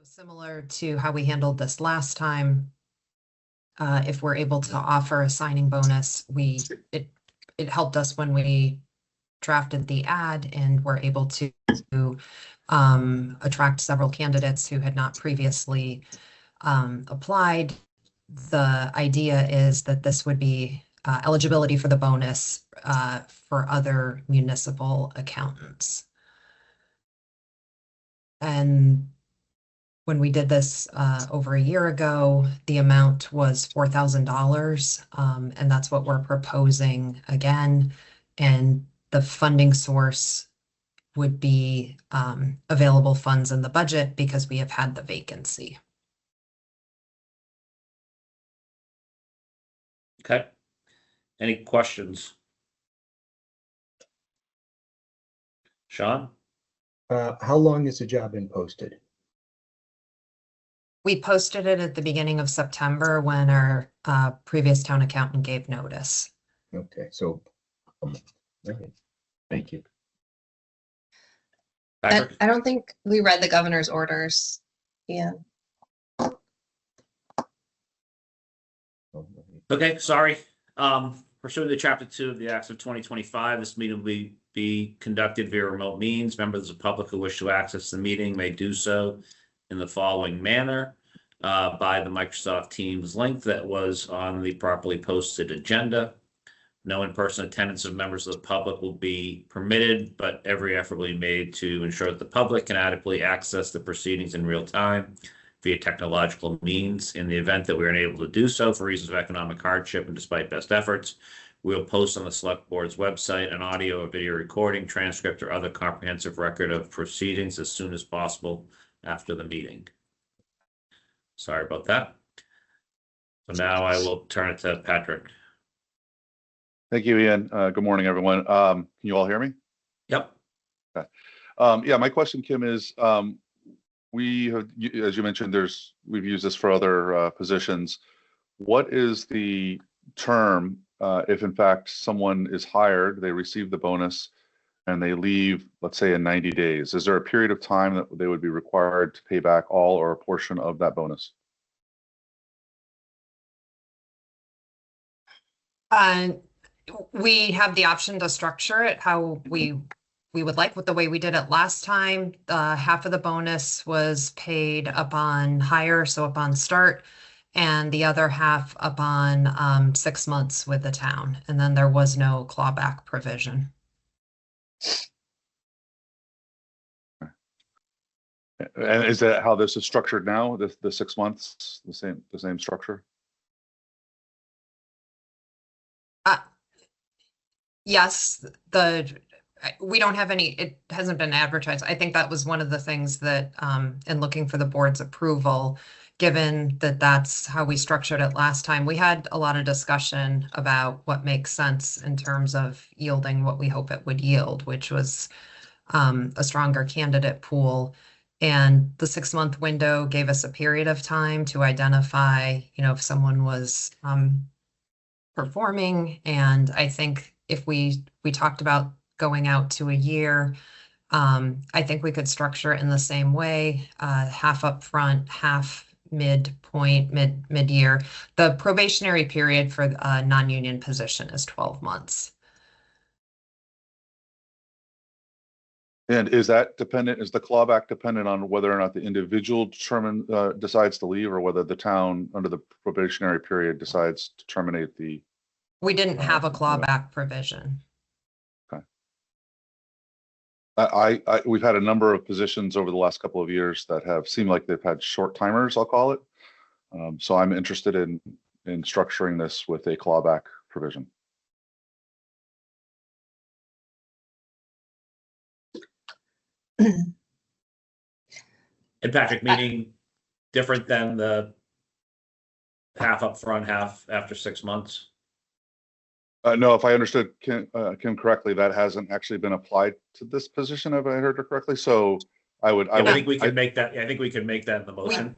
Similar to how we handled this last time, if we're able to offer a signing bonus, it helped us when we drafted the ad and were able to attract several candidates who had not previously applied. The idea is that this would be eligibility for the bonus for other municipal accountants. And when we did this over a year ago, the amount was $4,000, and that's what we're proposing again. And the funding source would be available funds in the budget because we have had the vacancy. Okay. Any questions? Sean? How long has the job been posted? We posted it at the beginning of September when our previous town accountant gave notice. Okay, so okay. Thank you. Patrick? I don't think we read the governor's orders. Yeah. Okay, sorry. Pursuant to Chapter 2 of the Acts of 2025, this meeting will be conducted via remote means. Members of the public who wish to access the meeting may do so in the following manner. By the Microsoft Teams link that was on the properly posted agenda. No in-person attendance of members of the public will be permitted, but every effort will be made to ensure that the public can adequately access the proceedings in real time via technological means. In the event that we are unable to do so for reasons of economic hardship and despite best efforts, we will post on the Select Board's website an audio or video recording, transcript, or other comprehensive record of proceedings as soon as possible after the meeting. Sorry about that. So now I will turn it to Patrick. Thank you, Ian. Good morning, everyone. Can you all hear me? Yep. Okay. Yeah, my question, Kim, is we have, as you mentioned, we've used this for other positions. What is the term if, in fact, someone is hired, they receive the bonus, and they leave, let's say, in 90 days? Is there a period of time that they would be required to pay back all or a portion of that bonus? We have the option to structure it how we would like. With the way we did it last time, half of the bonus was paid upon hire, so upon start, and the other half upon 6 months with the town. And then there was no clawback provision. And is that how this is structured now? The 6 months, the same structure? Yes, we don't have any, it hasn't been advertised. I think that was one of the things that in looking for the board's approval, given that that's how we structured it last time, we had a lot of discussion about what makes sense in terms of yielding what we hope it would yield, which was a stronger candidate pool. And the 6-month window gave us a period of time to identify, if someone was performing. And I think if we talked about going out to a year, I think we could structure it in the same way, half upfront, half mid-year. The probationary period for a non-union position is 12 months. And is that dependent, is the clawback dependent on whether or not the individual decides to leave, or whether the town under the probationary period decides to terminate the? We didn't have a clawback provision. Okay. We've had a number of positions over the last couple of years that have seemed like they've had short timers, I'll call it. So I'm interested in structuring this with a clawback provision. And Patrick, meaning different than the half up front, half after 6 months? No, if I understood Kim correctly, that hasn't actually been applied to this position, if I heard her correctly. So I think we can make that. I think we can make that in the motion.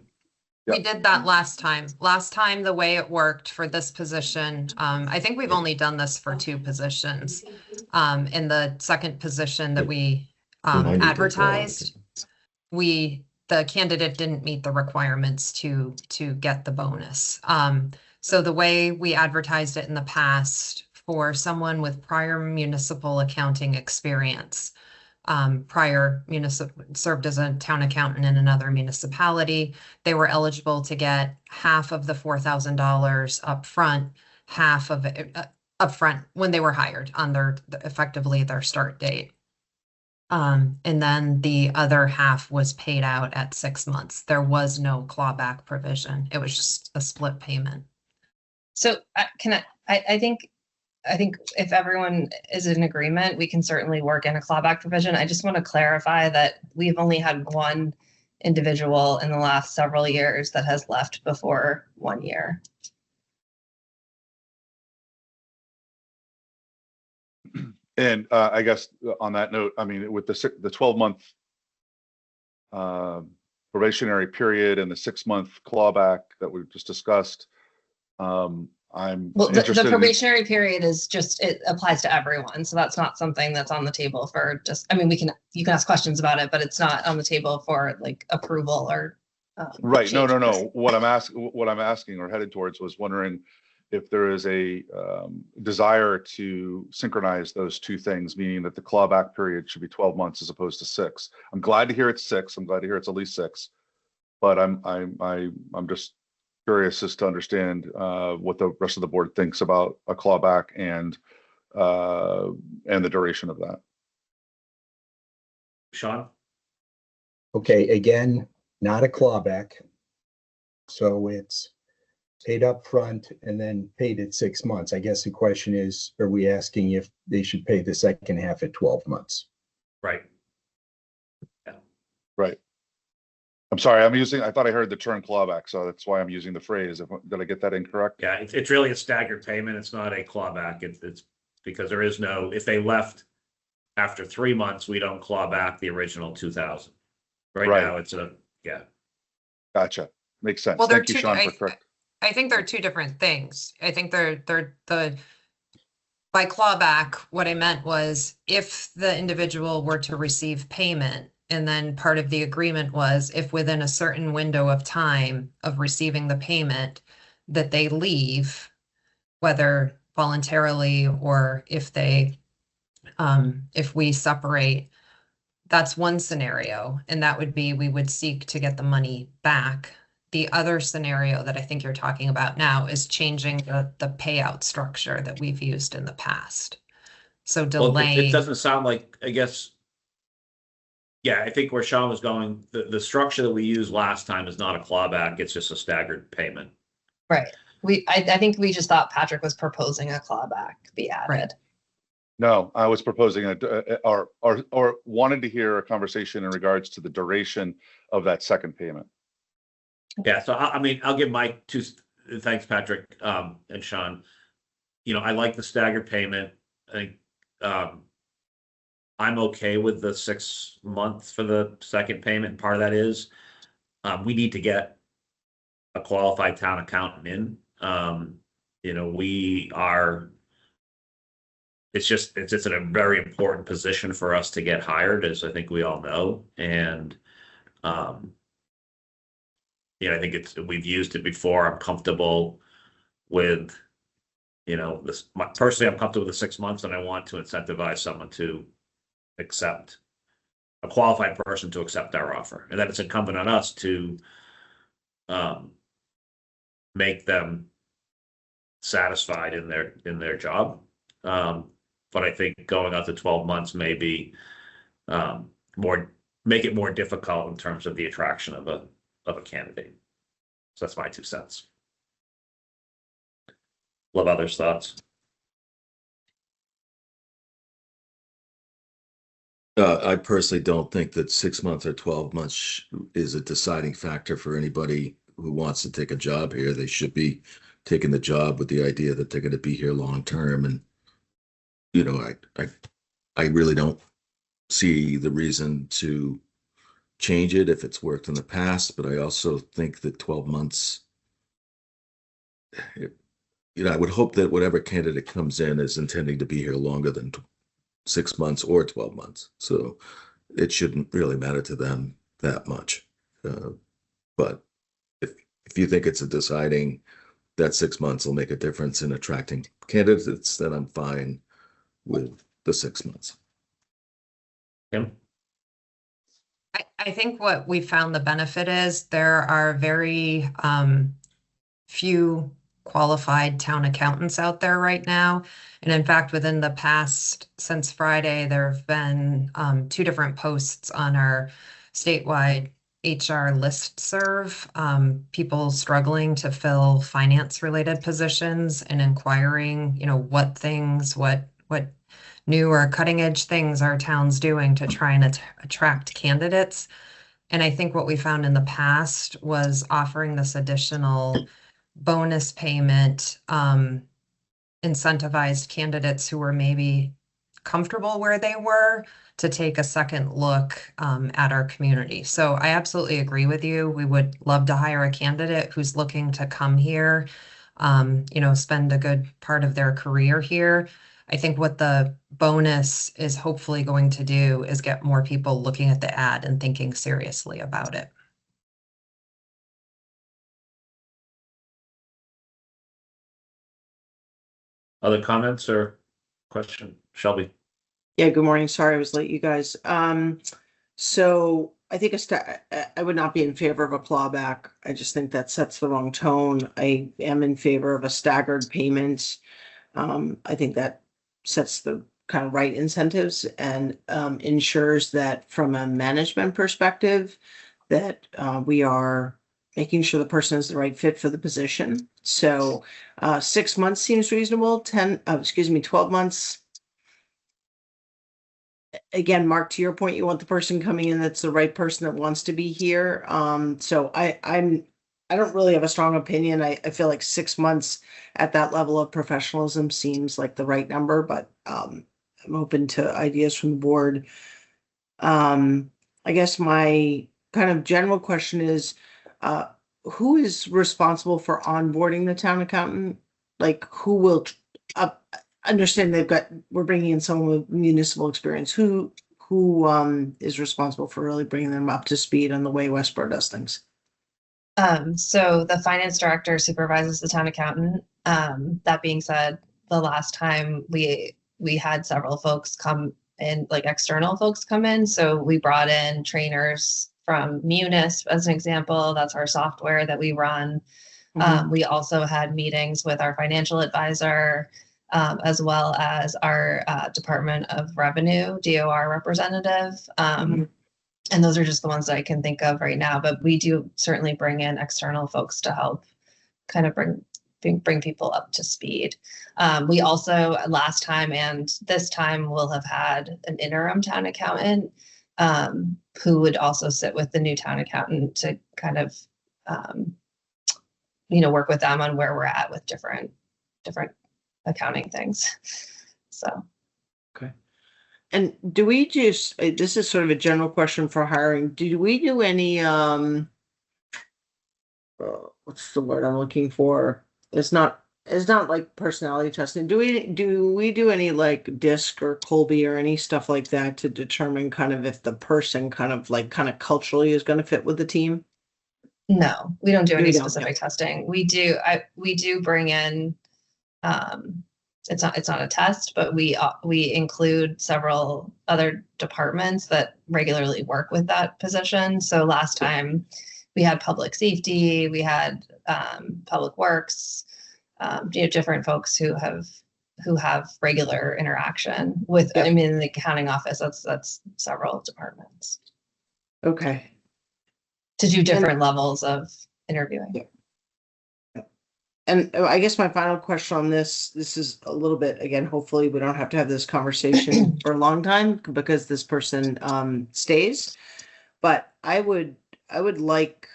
We did that last time. Last time, the way it worked for this position, I think we've only done this for 2 positions. In the second position that we advertised, we the candidate didn't meet the requirements to get the bonus. So the way we advertised it in the past, for someone with prior municipal accounting experience, served as a town accountant in another municipality, they were eligible to get half of the $4,000 upfront, half of it upfront when they were hired on effectively their start date. And then the other half was paid out at 6 months. There was no clawback provision. It was just a split payment. So I think if everyone is in agreement, we can certainly work in a clawback provision. I just want to clarify that we've only had one individual in the last several years that has left before 1 year. And I guess on that note, I mean, with the 12-month probationary period and the 6-month clawback that we've just discussed, I'm interested The probationary period is just, it applies to everyone. So that's not something that's on the table for just, I mean, you can ask questions about it, but it's not on the table for like approval or. Right. No. changes. What I'm asking or headed towards was wondering if there is a desire to synchronize those two things, meaning that the clawback period should be 12 months as opposed to 6. I'm glad to hear it's 6. I'm glad to hear it's at least 6, but I'm just curious as to understand what the rest of the board thinks about a clawback and the duration of that. Sean? Okay, again, not a clawback. So it's paid up front and then paid at 6 months. I guess the question is, are we asking if they should pay the second half at 12 months? Right. Right. I'm sorry, I thought I heard the term clawback, so that's why I'm using the phrase. Did I get that incorrect? Yeah, it's really a staggered payment. It's not a clawback. It's because there is no, if they left after 3 months, we don't claw back the original 2,000. Right now, it's yeah. Gotcha. Makes sense. Well, Thank you, Sean, for correct. I think they're two different things. I think by clawback, what I meant was if the individual were to receive payment, and then part of the agreement was if within a certain window of time of receiving the payment that they leave, whether voluntarily or if we separate, that's one scenario. And that would be, we would seek to get the money back. The other scenario that I think you're talking about now is changing the payout structure that we've used in the past. So delaying. It doesn't sound like, I guess. Yeah, I think where Sean was going, the structure that we used last time is not a clawback. It's just a staggered payment. Right. I think we just thought Patrick was proposing a clawback be added. Right. No, I was proposing or wanted to hear a conversation in regards to the duration of that second payment. Yeah, so I mean, I'll give my two thanks, Patrick, and Sean. You know, I like the staggered payment. I think I'm okay with the 6 months for the second payment. Part of that is we need to get a qualified town accountant in. You know, it's just in a very important position for us to get hired, as I think we all know. And I think we've used it before. I'm comfortable with, this. Personally, I'm comfortable with the 6 months, and I want to incentivize someone to accept a qualified person to accept our offer, and then it's incumbent on us to make them satisfied in their job. But I think going out to 12 months may be make it more difficult in terms of the attraction of a candidate. So that's my 2 cents. Love others' thoughts. I personally don't think that 6 months or 12 months is a deciding factor for anybody who wants to take a job here. They should be taking the job with the idea that they're going to be here long term. And, I really don't see the reason to change it if it's worked in the past, but I also think that 12 months, I would hope that whatever candidate comes in is intending to be here longer than 6 months or 12 months. So it shouldn't really matter to them that much. But if you think it's a deciding that 6 months will make a difference in attracting candidates, then I'm fine with the 6 months. Kim? I think what we found the benefit is there are very few qualified town accountants out there right now. And in fact, within the past, since Friday, there have been 2 different posts on our statewide HR listserv, people struggling to fill finance-related positions and inquiring, what things, what new or cutting-edge things our town's doing to try and attract candidates. And I think what we found in the past was offering this additional bonus payment, incentivized candidates who were maybe comfortable where they were to take a second look at our community. So I absolutely agree with you. We would love to hire a candidate who's looking to come here, spend a good part of their career here. I think what the bonus is hopefully going to do is get more people looking at the ad and thinking seriously about it. Other comments or question? Shelby? Yeah, good morning. Sorry I was late, you guys. So I think I would not be in favor of a clawback. I just think that sets the wrong tone. I am in favor of a staggered payment. I think that sets the kind of right incentives and ensures that from a management perspective, that we are making sure the person is the right fit for the position. So 6 months seems reasonable. 12 months. Again, Mark, to your point, you want the person coming in that's the right person that wants to be here. So I don't really have a strong opinion. I feel like 6 months at that level of professionalism seems like the right number, but I'm open to ideas from the board. I guess my kind of general question is, who is responsible for onboarding the town accountant? Like, who will understand we're bringing in someone with municipal experience? Who is responsible for really bringing them up to speed on the way Westborough does things? So the finance director supervises the town accountant. That being said, the last time we had several folks come in, like external folks come in. So we brought in trainers from Munis as an example. That's our software that we run. We also had meetings with our financial advisor, as well as our Department of Revenue, DOR representative. And those are just the ones that I can think of right now, but we do certainly bring in external folks to help kind of bring people up to speed. We also, last time and this time, will have had an interim town accountant who would also sit with the new town accountant to kind of, work with them on where we're at with different accounting things. So. Okay. And do we just, this is sort of a general question for hiring. Do we do any, what's the word I'm looking for? It's not like personality testing. Do we do any like DISC or Colby or any stuff like that to determine kind of if the person kind of culturally is going to fit with the team? No, we don't do any specific testing. We do bring in, it's not a test, but we include several other departments that regularly work with that position. So last time we had public safety, we had public works, different folks who have regular interaction with. I mean, in the accounting office, that's several departments. Okay. To do different levels of interviewing. Yeah. And I guess my final question on this is a little bit, again, hopefully we don't have to have this conversation for a long time because this person stays, but I would like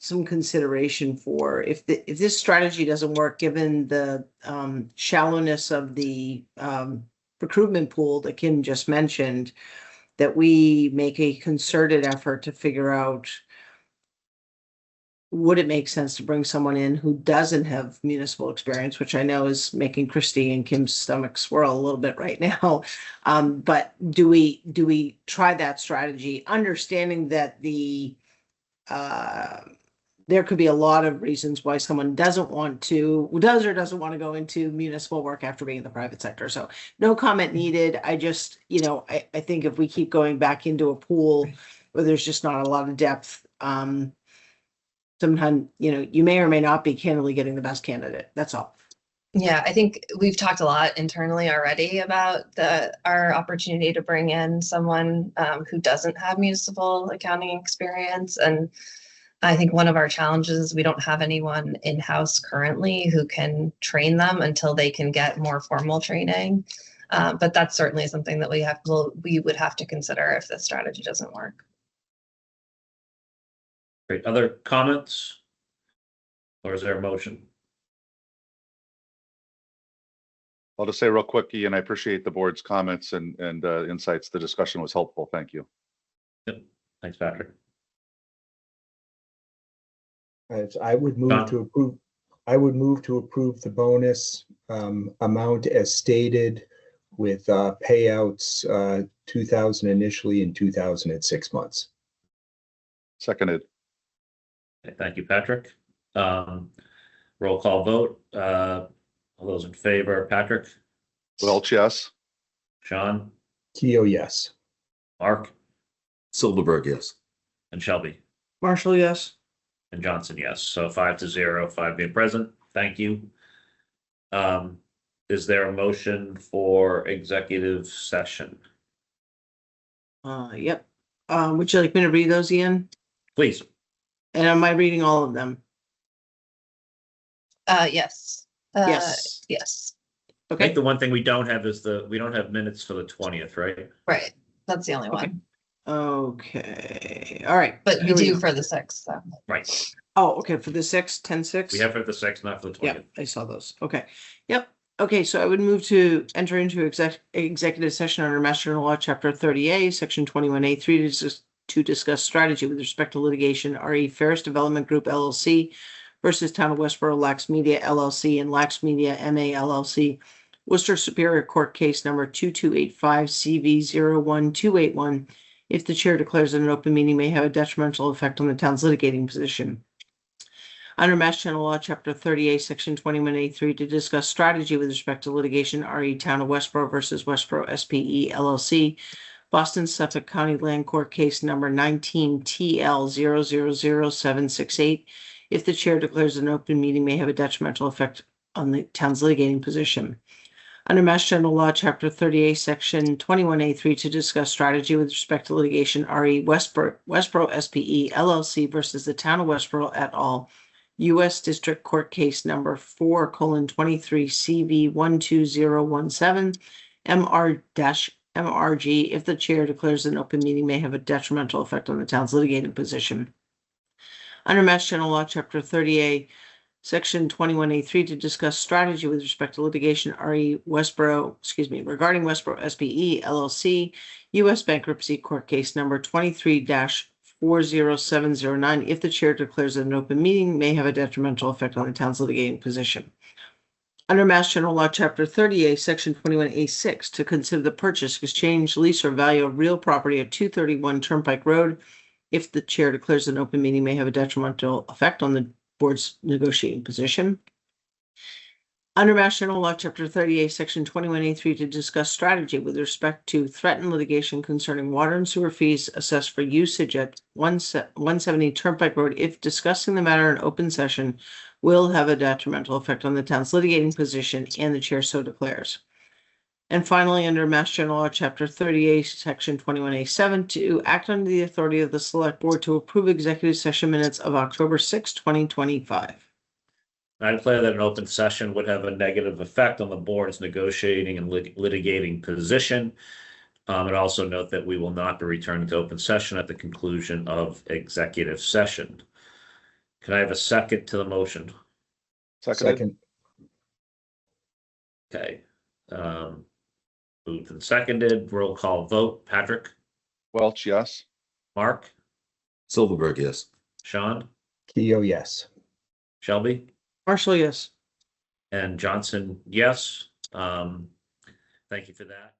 some consideration for if this strategy doesn't work, given the shallowness of the recruitment pool that Kim just mentioned, that we make a concerted effort to figure out would it make sense to bring someone in who doesn't have municipal experience, which I know is making Christy and Kim's stomach swirl a little bit right now. But do we try that strategy, understanding that there could be a lot of reasons why someone does or doesn't want to go into municipal work after being in the private sector. So no comment needed. I just, I think if we keep going back into a pool where there's just not a lot of depth, sometimes, you may or may not be candidly getting the best candidate. That's all. Yeah, I think we've talked a lot internally already about our opportunity to bring in someone who doesn't have municipal accounting experience. And I think one of our challenges is we don't have anyone in-house currently who can train them until they can get more formal training. But that's certainly something that we would have to consider if this strategy doesn't work. Great. Other comments? Or is there a motion? I'll just say real quick, Ian, I appreciate the board's comments and insights. The discussion was helpful. Thank you. Yep. Thanks, Patrick. I would move to approve. I would move to approve the bonus amount as stated with payouts 2,000 initially and 2,000 at 6 months. Seconded. Okay, thank you, Patrick. Roll call vote. All those in favor, Patrick, Welch, yes. Sean, Keo, yes. Mark, Silverberg, yes. and Shelby, Marshall, yes. and Johnson, yes. So 5-0, 5 being present. Thank you. Is there a motion for executive session? Yep. Would you like me to read those, Ian? Please. And am I reading all of them? Yes. Yes. Yes. I Okay. think the one thing we don't have is we don't have minutes for the 20th, right? Right. That's the only Okay. one. Okay. All right. But we Here do go. for the 6th. So. Right. Oh, okay. For the 10-6. We have for the 6th, not for the 20th. Yeah, I saw those. Okay. Yep. Okay, so I would move to enter into executive session under Mass General Law, Chapter 30A, Section 21A3 to discuss strategy with respect to litigation, RE Ferris Development Group LLC versus Town of Westborough Lax Media LLC and Lax Media MA LLC, Worcester Superior Court Case Number 2285 CV01281. If the chair declares that an open meeting may have a detrimental effect on the town's litigating position. Under Mass General Law, Chapter 38, Section 21A3, to discuss strategy with respect to litigation, RE Town of Westborough versus Westborough SPE LLC, Boston Suffolk County Land Court Case Number 19 TL000768. If the chair declares an open meeting may have a detrimental effect on the town's litigating position. Under Mass General Law, Chapter 38, Section 21A3, to discuss strategy with respect to litigation, RE Westborough SPE LLC versus the Town of Westborough et al. U.S. District Court Case Number 4:23 CV12017 MR-MRG. If the chair declares an open meeting may have a detrimental effect on the town's litigating position. Under Mass General Law, Chapter 30A, Section 21A3, to discuss strategy with respect to litigation, regarding Westborough SPE LLC, U.S. Bankruptcy Court Case Number 23-40709. If the chair declares that an open meeting may have a detrimental effect on the town's litigating position. Under Mass General Law, Chapter 30A, Section 21A6, to consider the purchase, exchange, lease, or value of real property at 231 Turnpike Road. If the chair declares an open meeting may have a detrimental effect on the board's negotiating position. Under Mass General Law, Chapter 38, Section 21A3, to discuss strategy with respect to threatened litigation concerning water and sewer fees assessed for usage at 170 Turnpike Road, if discussing the matter in open session will have a detrimental effect on the town's litigating position and the chair so declares. And finally, under Mass General Law, Chapter 38, Section 21A7, to act under the authority of the Select Board to approve executive session minutes of October 6, 2025. I declare that an open session would have a negative effect on the board's negotiating and litigating position. And also note that we will not be returning to open session at the conclusion of executive session. Can I have a second to the motion? Seconded. Okay. Moved and seconded. Roll call vote. Patrick, Welch, yes. Mark, Silverberg, yes. Sean, Keo, yes. Shelby? Marshall, yes. And Johnson, yes. Thank you for that.